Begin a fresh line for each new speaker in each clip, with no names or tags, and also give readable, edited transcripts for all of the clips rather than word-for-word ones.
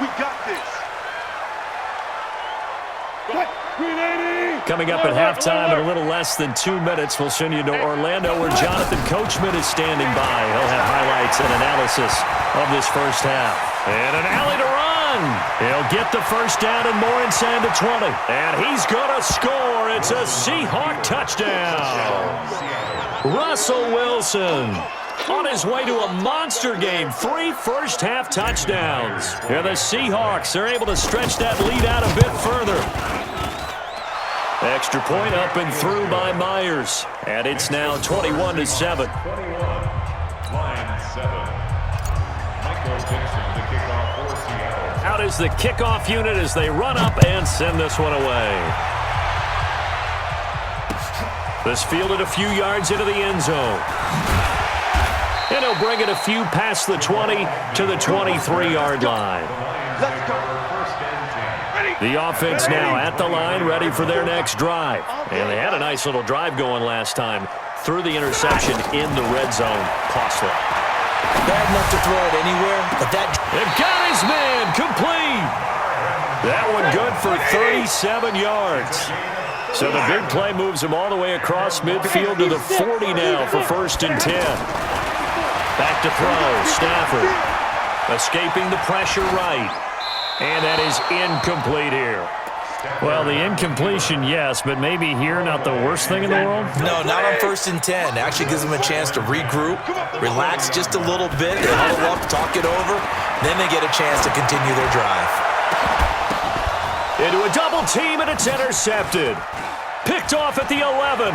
We got this.
Coming up at halftime in a little less than 2 minutes, we'll send you to Orlando where Jonathan Coachman is standing by. He'll have highlights and analysis of this first half. And an alley to run. He'll get the first down and more inside the 20. And he's going to score. It's a Seahawk touchdown. Russell Wilson on his way to a monster game. 3 first-half touchdowns. And the Seahawks are able to stretch that lead out a bit further. Extra point up and through by Myers. And it's now 21-7. Out is the kickoff unit as they run up and send this one away. This fielded a few yards into the end zone. And he'll bring it a few past the 20 to the 23-yard line.
Let's go.
The offense now at the line, ready for their next drive. And they had a nice little drive going last time. Through the interception in the red zone. Costly.
Bad enough to throw it anywhere, but that...
They've got his man complete. That one good for 37 yards. So the big play moves him all the way across midfield to the 40 now for 1st and 10. Back to throw. Stafford escaping the pressure right. And that is incomplete here. Well, the incompletion, yes, but maybe here not the worst thing in the world?
No, not on 1st and 10. Actually gives them a chance to regroup, relax just a little bit, they huddle up, talk it over, then they get a chance to continue their drive.
Into a double team, and it's intercepted. Picked off at the 11.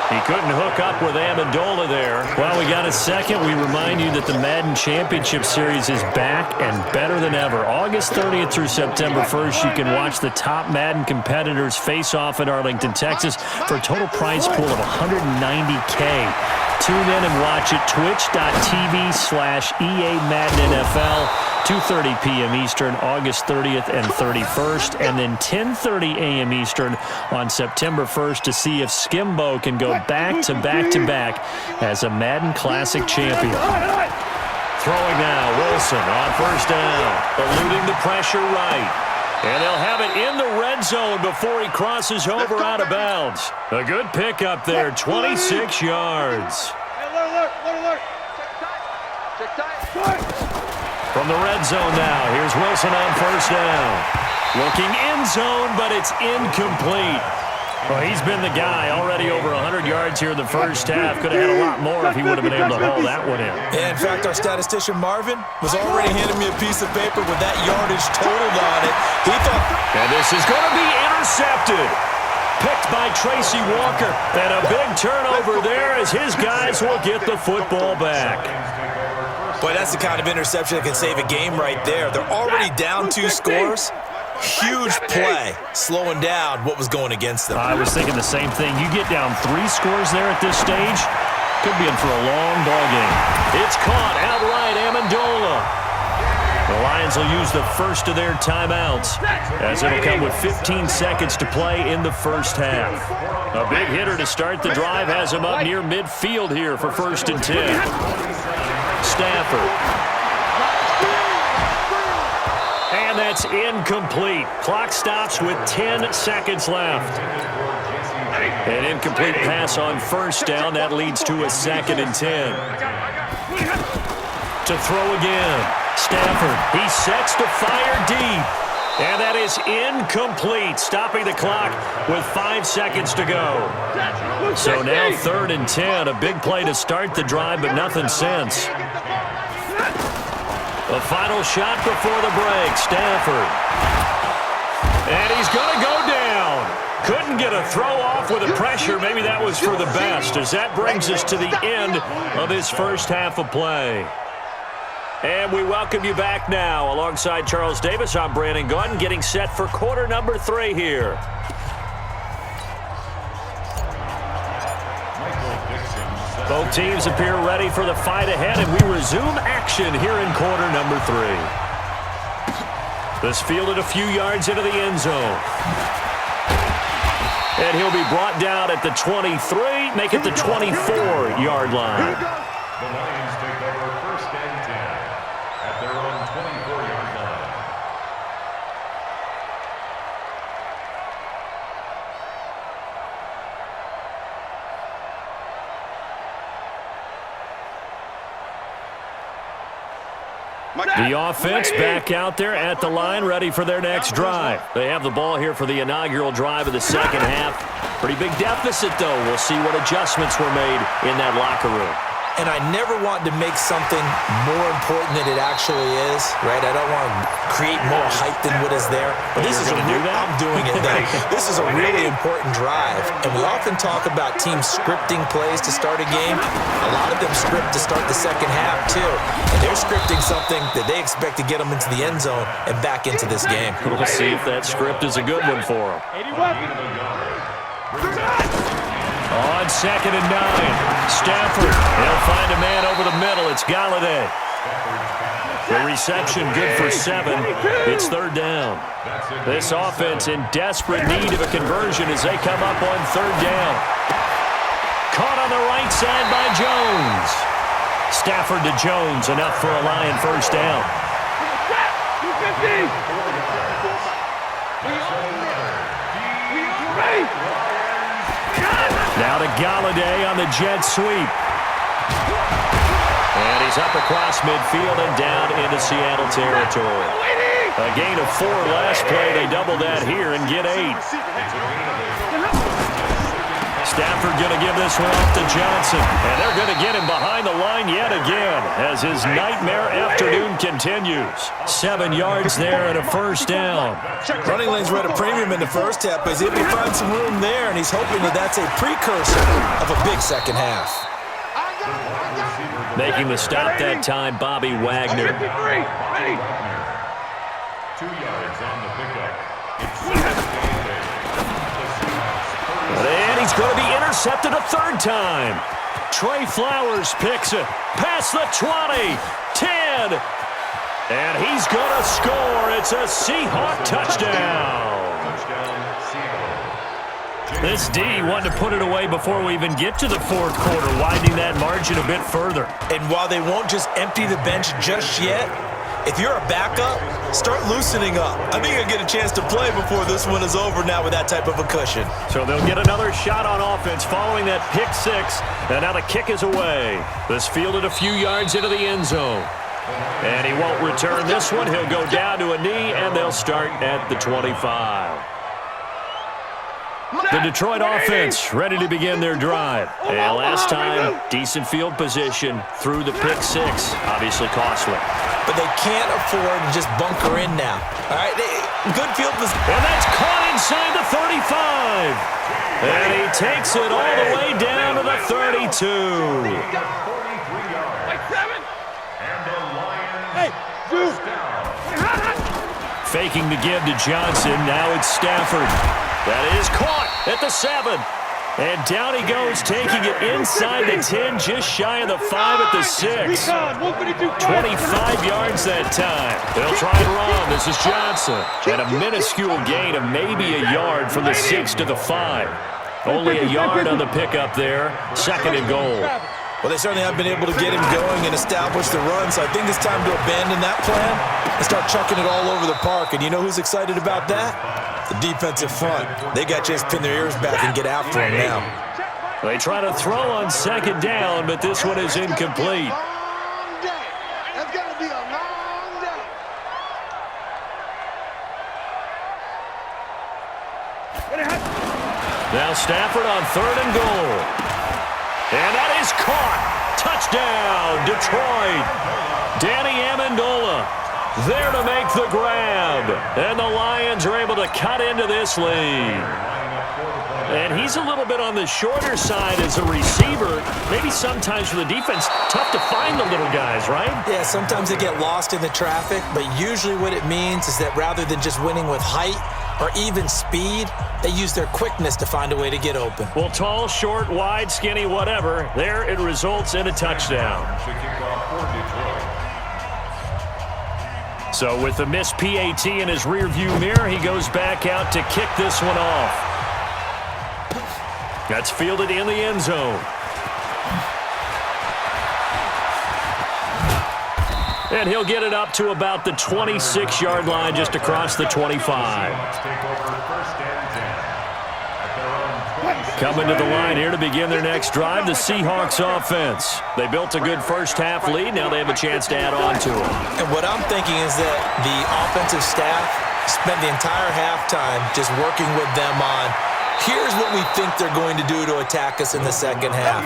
He couldn't hook up with Amendola there. Well, we got a second. We remind you that the Madden Championship Series is back and better than ever. August 30th through September 1st, you can watch the top Madden competitors face off in Arlington, Texas for a total prize pool of $190K. Tune in and watch it. Twitch.tv/EA Madden NFL. 2:30 p.m. Eastern, August 30th and 31st, and then 10:30 a.m. Eastern on September 1st to see if Skimbo can go back-to-back-to-back as a Madden Classic champion. Throwing now, Wilson on 1st down, eluding the pressure right. And they'll have it in the red zone before he crosses over out of bounds. A good pickup there, 26 yards. From the red zone now, here's Wilson on 1st down. Looking end zone, but it's incomplete. Well, he's been the guy, already over 100 yards here in the first half. Could have had a lot more if he would have been able to haul that one in.
Yeah, in fact, our statistician Marvin was already handing me a piece of paper with that yardage totaled on it. He thought...
And this is going to be intercepted. Picked by Tracy Walker. And a big turnover there as his guys will get the football back.
Boy, that's the kind of interception that can save a game right there. They're already down 2 scores. Huge play, slowing down what was going against them.
I was thinking the same thing. You get down 3 scores there at this stage, could be in for a long ball game. It's caught outright, Amendola. The Lions will use the first of their timeouts as it'll come with 15 seconds to play in the first half. A big hitter to start the drive has him up near midfield here for 1st and 10. Stafford. And that's incomplete. Clock stops with 10 seconds left. An incomplete pass on 1st down. That leads to a 2nd and 10. To throw again. Stafford. He sets to fire deep. And that is incomplete. Stopping the clock with 5 seconds to go. So now 3rd and 10. A big play to start the drive, but nothing since. The final shot before the break, Stafford. And he's going to go down. Couldn't get a throw off with the pressure. Maybe that was for the best, as that brings us to the end of this first half of play. And we welcome you back now. Alongside Charles Davis, I'm Brandon Gaudin, getting set for quarter number 3 here. Both teams appear ready for the fight ahead, and we resume action here in quarter number 3. This fielded a few yards into the end zone. And he'll be brought down at the 23, make it the 24-yard line.
The Lions take over 1st and 10.
The offense back out there at the line, ready for their next drive. They have the ball here for the inaugural drive of the second half. Pretty big deficit, though. We'll see what adjustments were made in that locker room.
And I never want to make something more important than it actually is, right? I don't want to create more hype than what is there. But this is I'm doing it then. This is a really important drive. And we often talk about teams scripting plays to start a game. A lot of them script to start the second half, too. And they're scripting something that they expect to get them into the end zone and back into this game.
We'll see if that script is a good one for them. On 2nd and 9, Stafford. He'll find a man over the middle. It's Galladay. The reception good for 7. It's 3rd down. This offense in desperate need of a conversion as they come up on 3rd down. Caught on the right side by Jones. Stafford to Jones, enough for a Lion first down. Now to Galladay on the jet sweep. And he's up across midfield and down into Seattle territory. A gain of 4 last play. They double that here and get 8. Stafford going to give this one off to Johnson. And they're going to get him behind the line yet again as his nightmare afternoon continues. 7 yards there and a first down.
Running lanes were at a premium in the first half, but he's able to find some room there, and he's hoping that that's a precursor of a big second half.
Making the stop that time, Bobby Wagner.
2 yards on the pickup.
And he's going to be intercepted a 3rd time. Trey Flowers picks it. Past the 20. 10. And he's going to score. It's a Seahawk touchdown. This D wanted to put it away before we even get to the 4th quarter, widening that margin a bit further.
And while they won't just empty the bench just yet, if you're a backup, start loosening up. I think you'll get a chance to play before this one is over now with that type of a cushion.
So they'll get another shot on offense following that pick 6. And now the kick is away. This fielded a few yards into the end zone. And he won't return this one. He'll go down to a knee, and they'll start at the 25. The Detroit offense ready to begin their drive. And last time, decent field position through the pick 6. Obviously costly.
But they can't afford to just bunker in now. All right, good field position.
And that's caught inside the 35. And he takes it all the way down to the 32. Faking the give to Johnson. Now it's Stafford. That is caught at the 7. And down he goes, taking it inside the 10, just shy of the 5 at the 6. 25 yards that time. They'll try and run. This is Johnson. And a minuscule gain of maybe a yard from the 6 to the 5. Only a yard on the pickup there. 2nd and goal.
Well, they certainly have been able to get him going and establish the run, so I think it's time to abandon that plan and start chucking it all over the park. And you know who's excited about that? The defensive front. They got to just pin their ears back and get after him now.
They try to throw on 2nd down, but this one is incomplete.
That's going to be a long day.
Now Stafford on 3rd and goal. And that is caught. Touchdown, Detroit. Danny Amendola there to make the grab. And the Lions are able to cut into this lead. And he's a little bit on the shorter side as a receiver. Maybe sometimes for the defense, tough to find the little guys, right?
Yeah, sometimes they get lost in the traffic, but usually what it means is that rather than just winning with height or even speed, they use their quickness to find a way to get open.
Well, tall, short, wide, skinny, whatever, there it results in a touchdown. So with the missed PAT in his rearview mirror, he goes back out to kick this one off. That's fielded in the end zone. And he'll get it up to about the 26-yard line just across the 25. Coming to the line here to begin their next drive, the Seahawks offense. They built a good first-half lead. Now they have a chance to add on to it.
And what I'm thinking is that the offensive staff spent the entire halftime just working with them on, here's what we think they're going to do to attack us in the second half.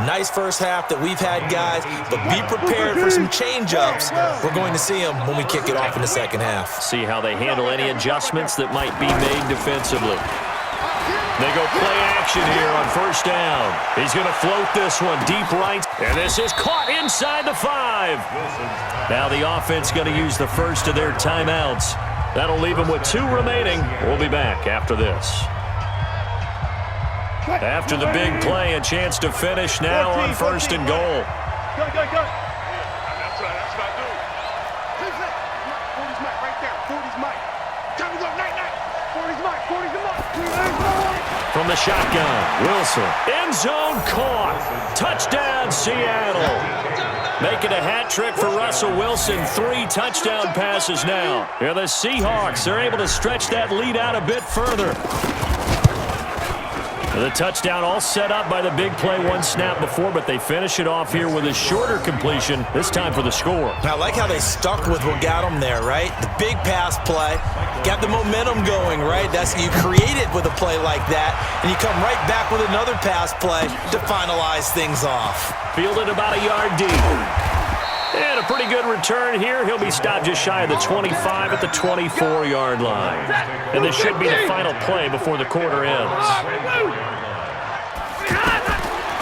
Nice first half that we've had, guys, but be prepared for some change-ups. We're going to see them when we kick it off in the second half.
See how they handle any adjustments that might be made defensively. They go play action here on first down. He's going to float this one deep right. And this is caught inside the 5. Now the offense going to use the first of their timeouts. That'll leave them with 2 remaining. We'll be back after this. After the big play, a chance to finish now on first and goal.
Go. That's right. That's what I do. 40's Mike right there. 40's Mike. Time to go. Night. 40's Mike. 40's the Mike.
From the shotgun, Wilson. End zone caught. Touchdown, Seattle. Making a hat trick for Russell Wilson. 3 touchdown passes now. Here the Seahawks are able to stretch that lead out a bit further. The touchdown all set up by the big play 1 snap before, but they finish it off here with a shorter completion, this time for the score.
I like how they stuck with what got them there, right? The big pass play, got the momentum going, right? That's you create it with a play like that, and you come right back with another pass play to finalize things off.
Fielded about a yard deep. And a pretty good return here. He'll be stopped just shy of the 25 at the 24-yard line. And this should be the final play before the quarter ends.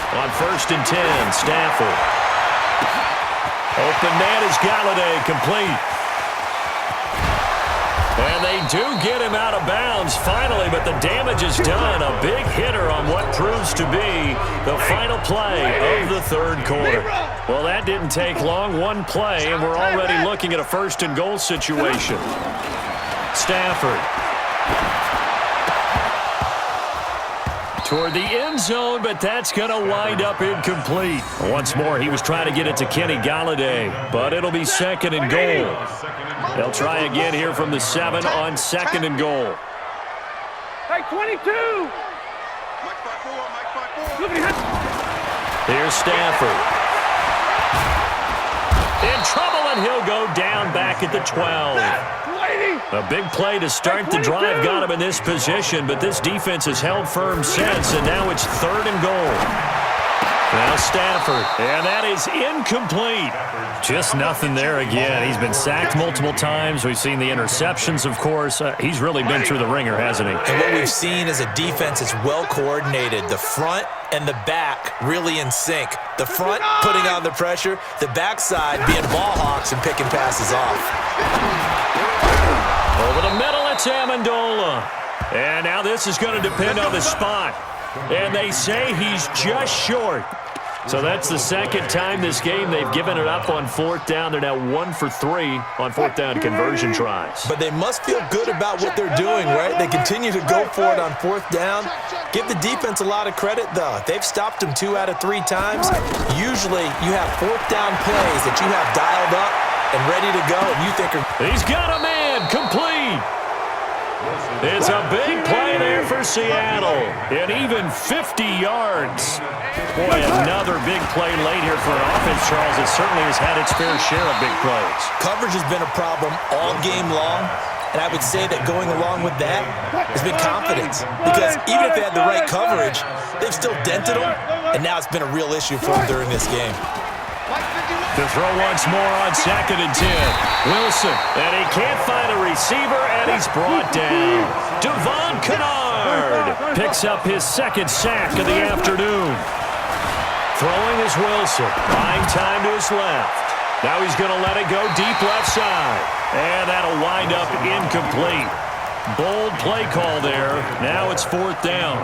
On first and 10, Stafford. Open man is Galladay, complete. And they do get him out of bounds finally, but the damage is done. A big hitter on what proves to be the final play of the third quarter. Well, that didn't take long. 1 play, and we're already looking at a first and goal situation. Stafford. Toward the end zone, but that's going to wind up incomplete. Once more, he was trying to get it to Kenny Galladay, but it'll be second and goal. They'll try again here from the 7 on second and goal.
Hey, 22!
Here's Stafford. In trouble, and he'll go down back at the 12. A big play to start the drive got him in this position, but this defense has held firm since, and now it's third and goal. Now Stafford, and that is incomplete. Just nothing there again. He's been sacked multiple times. We've seen the interceptions, of course. He's really been through the ringer, hasn't he?
And what we've seen is a defense that's well coordinated. The front and the back really in sync. The front putting on the pressure, the backside being ball hawks and picking passes off.
Over the middle, it's Amendola. And now this is going to depend on the spot. And they say he's just short. So that's the second time this game they've given it up on fourth down. They're now 1 for 3 on fourth down conversion tries.
But they must feel good about what they're doing, right? They continue to go for it on fourth down. Give the defense a lot of credit, though. They've stopped them 2 out of 3 times. Usually you have fourth down plays that you have dialed up and ready to go, and you think are...
He's got a man, complete. It's a big play there for Seattle. And even 50 yards. Boy, another big play late here for an offense, Charles. It certainly has had its fair share of big plays.
Coverage has been a problem all game long. And I would say that going along with that has been confidence. Because even if they had the right coverage, they've still dented them. And now it's been a real issue for them during this game.
To throw once more on second and 10. Wilson, and he can't find a receiver, and he's brought down. Devon Kennard picks up his second sack of the afternoon. Throwing is Wilson. Buying time to his left. Now he's going to let it go deep left side. And that'll wind up incomplete. Bold play call there. Now it's fourth down.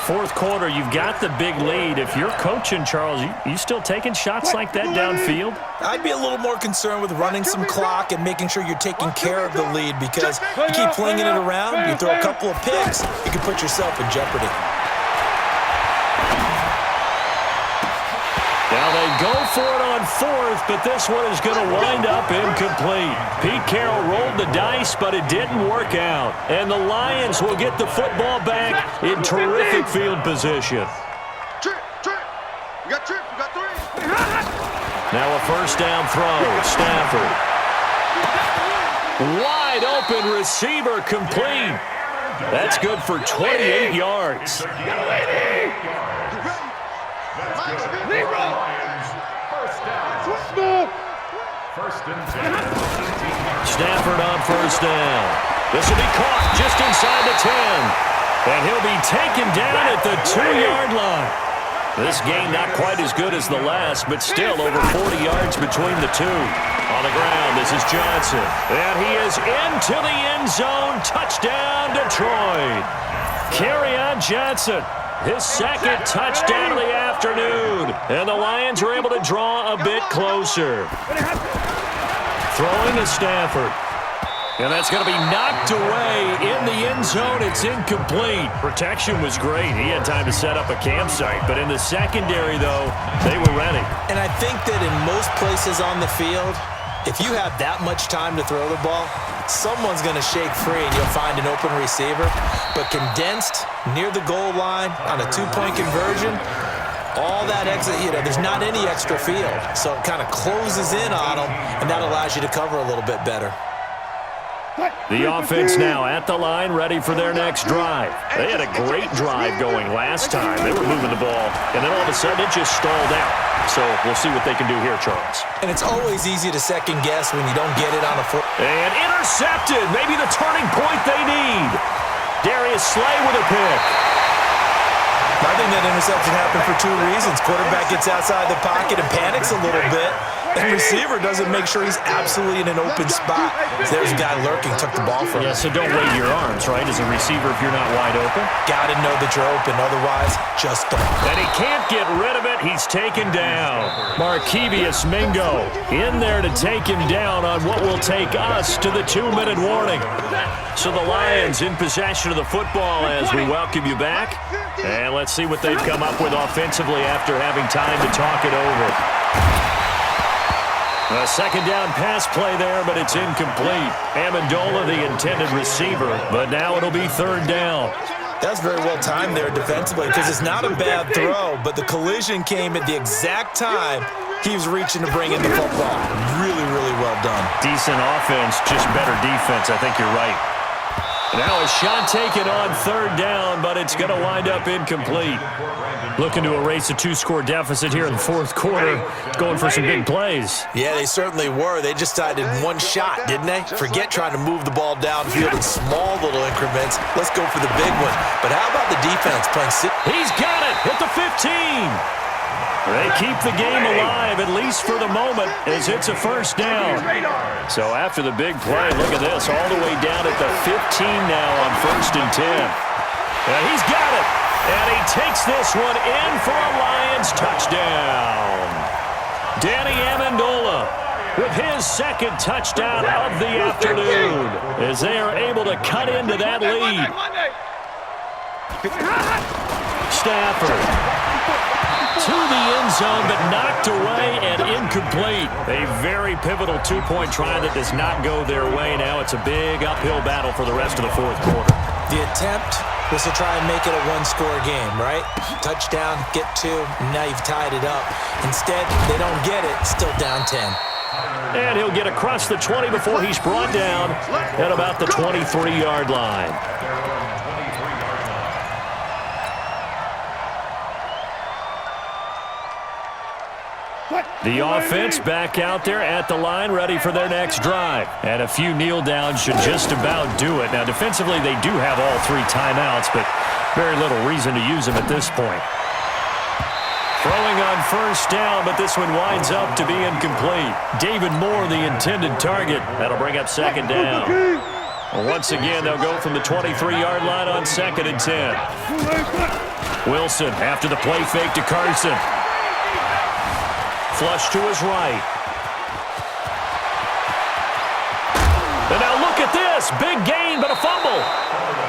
Fourth quarter, you've got the big lead. If you're coaching, Charles, you still taking shots like that downfield?
I'd be a little more concerned with running some clock and making sure you're taking care of the lead, because you keep flinging it around, you throw a couple of picks, you can put yourself in jeopardy.
Now they go go for it on fourth, but this one is going to wind up incomplete. Pete Carroll rolled the dice, but it didn't work out. And the Lions will get the football back in terrific field position.
Trip. You got trip. You got three.
Now a first down throw. Stafford. Wide open receiver complete. That's good for 28 yards.
First and 10.
Stafford on first down. This will be caught just inside the 10. And he'll be taken down at the 2-yard line. This game not quite as good as the last, but still over 40 yards between the two. On the ground, this is Johnson. And he is into the end zone. Touchdown, Detroit. Kerryon Johnson, his second touchdown of the afternoon. And the Lions are able to draw a bit closer. Throwing to Stafford. And that's going to be knocked away in the end zone. It's incomplete. Protection was great. He had time to set up a campsite. But in the secondary, though, they were ready.
And I think that in most places on the field, if you have that much time to throw the ball, someone's going to shake free and you'll find an open receiver. But condensed near the goal line on a 2-point conversion, all that exit, there's not any extra field. So it kind of closes in on them, and that allows you to cover a little bit better.
The offense now at the line, ready for their next drive. They had a great drive going last time. They were moving the ball, and then all of a sudden it just stalled out. So we'll see what they can do here, Charles.
And it's always easy to second guess when you don't get it on a foot.
And intercepted, maybe the turning point they need. Darius Slay with a pick.
I think that interception happened for two reasons. Quarterback gets outside the pocket and panics a little bit. And receiver doesn't make sure he's absolutely in an open spot. So there's a guy lurking, took the ball from him.
Yeah, so don't wave your arms, right, as a receiver if you're not wide open.
Got to know that you're open, otherwise, just don't.
And he can't get rid of it. He's taken down. Markevius Mingo in there to take him down on what will take us to the 2-minute warning. So the Lions in possession of the football as we welcome you back. And let's see what they've come up with offensively after having time to talk it over. A second down pass play there, but it's incomplete. Amendola, the intended receiver, but now it'll be third down.
That's very well timed there defensively because it's not a bad throw, but the collision came at the exact time he was reaching to bring in the football. Really, really well done.
Decent offense, just better defense. I think you're right. Now a shot taken on third down, but it's going to wind up incomplete. Looking to erase a 2-score deficit here in the fourth quarter. Going for some big plays.
Yeah, they certainly were. They just decided one shot, didn't they? Forget trying to move the ball downfield in small little increments. Let's go for the big one. But how about the defense playing?
He's got it at the 15. They keep the game alive, at least for the moment, as it's a first down. So after the big play, look at this, all the way down at the 15 now on first and 10. And he's got it. And he takes this one in for a Lions touchdown. Danny Amendola with his second touchdown of the afternoon as they are able to cut into that lead. Stafford to the end zone, but knocked away and incomplete. A very pivotal 2-point try that does not go their way. Now it's a big uphill battle for the rest of the fourth quarter.
The attempt was to try and make it a 1-score game, right? Touchdown, get 2, now you've tied it up. Instead, they don't get it, still down 10.
And he'll get across the 20 before he's brought down at about the 23-yard line. The offense back out there at the line, ready for their next drive. And a few kneel downs should just about do it. Now, defensively, they do have all 3 timeouts, but very little reason to use them at this point. Throwing on first down, but this one winds up to be incomplete. David Moore, the intended target. That'll bring up second down. Once again, they'll go from the 23-yard line on second and 10. Wilson after the play fake to Carson. Flush to his right. And now look at at this. Big gain, but a fumble.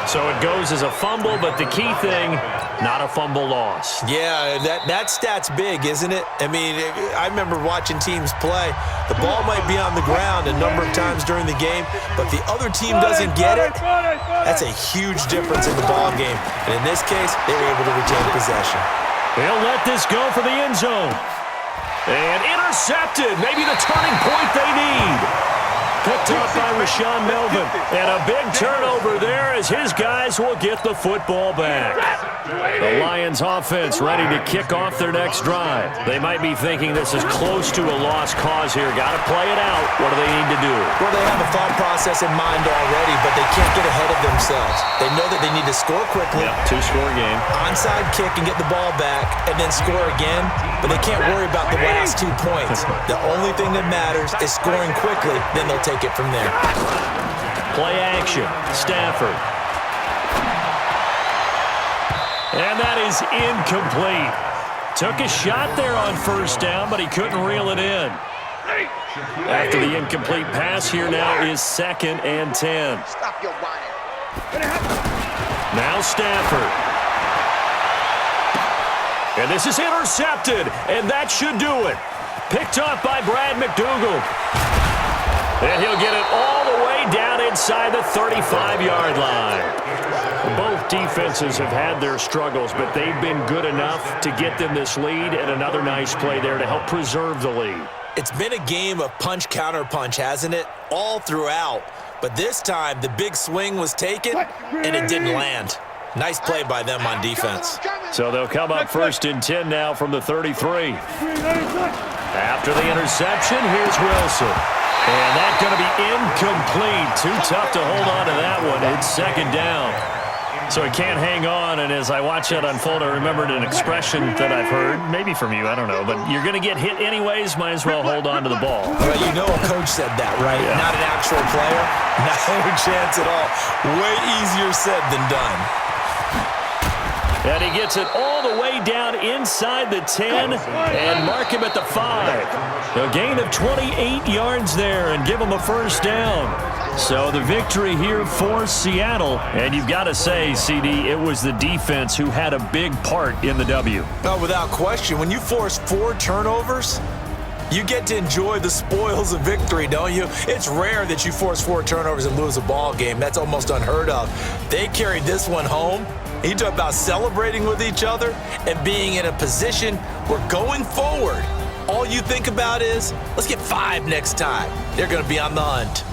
So it goes as a fumble, but the key thing, not a fumble loss.
Yeah, that stat's big, isn't it? I mean, I remember watching teams play. The ball might be on the ground a number of times during the game, but the other team doesn't get it. That's a huge difference in the ball game. And in this case, they were able to retain possession.
They'll let this go for the end zone. And intercepted. Maybe the turning point they need. Picked up by Rashawn Melvin. And a big turnover there as his guys will get the football back. The Lions offense ready to kick off their next drive. They might be thinking this is close to a lost cause here. Got to play it out. What do they need to do?
Well, they have a thought process in mind already, but they can't get ahead of themselves. They know that they need to score quickly.
Yep, two-score game.
Onside kick and get the ball back and then score again, but they can't worry about the last 2 points. The only thing that matters is scoring quickly, then they'll take it from there.
Play action. Stafford. And that is incomplete. Took a shot there on first down, but he couldn't reel it in. After the incomplete pass, here now is 2nd and 10.
Stop your whining.
Now Stafford. And this is intercepted, and that should do it. Picked up by Brad McDougal. And he'll get it all the way down inside the 35-yard line. Both defenses have had their struggles, but they've been good enough to get them this lead, and another nice play there to help preserve the lead.
It's been a game of punch-counter-punch, hasn't it? All throughout. But this time, the big swing was taken, and it didn't land. Nice play by them on defense.
So they'll come up 1st and 10 now from the 33. After the interception, here's Wilson. And that's going to be incomplete. Too tough to hold on to that one. It's 2nd down. So he can't hang on, and as I watch that unfold, I remembered an expression that I've heard, maybe from you, I don't know, but you're going to get hit anyways, might as well hold on to the ball.
Well, you know a coach said that, right?
Yeah.
Not an actual player. Not a chance at all. Way easier said than done.
And he gets it all the way down inside the 10 and mark him at the 5. A gain of 28 yards there and give him a first down. So the victory here for Seattle. And you've got to say, CD, it was the defense who had a big part in the W.
Oh, without question. When you force 4 turnovers, you get to enjoy the spoils of victory, don't you? It's rare that you force 4 turnovers and lose a ball game. That's almost unheard of. They carried this one home. You talk about celebrating with each other and being in a position where going forward, all you think about is, let's get 5 next time. They're going to be on the hunt.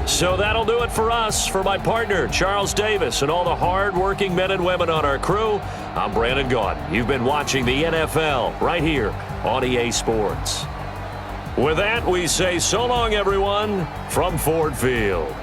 So that'll do it for us. For my partner, Charles Davis, and all the hard-working men and women on our crew, I'm Brandon Gaudin. You've been watching the NFL right here on EA Sports. With that, we say so long, everyone, from Ford Field.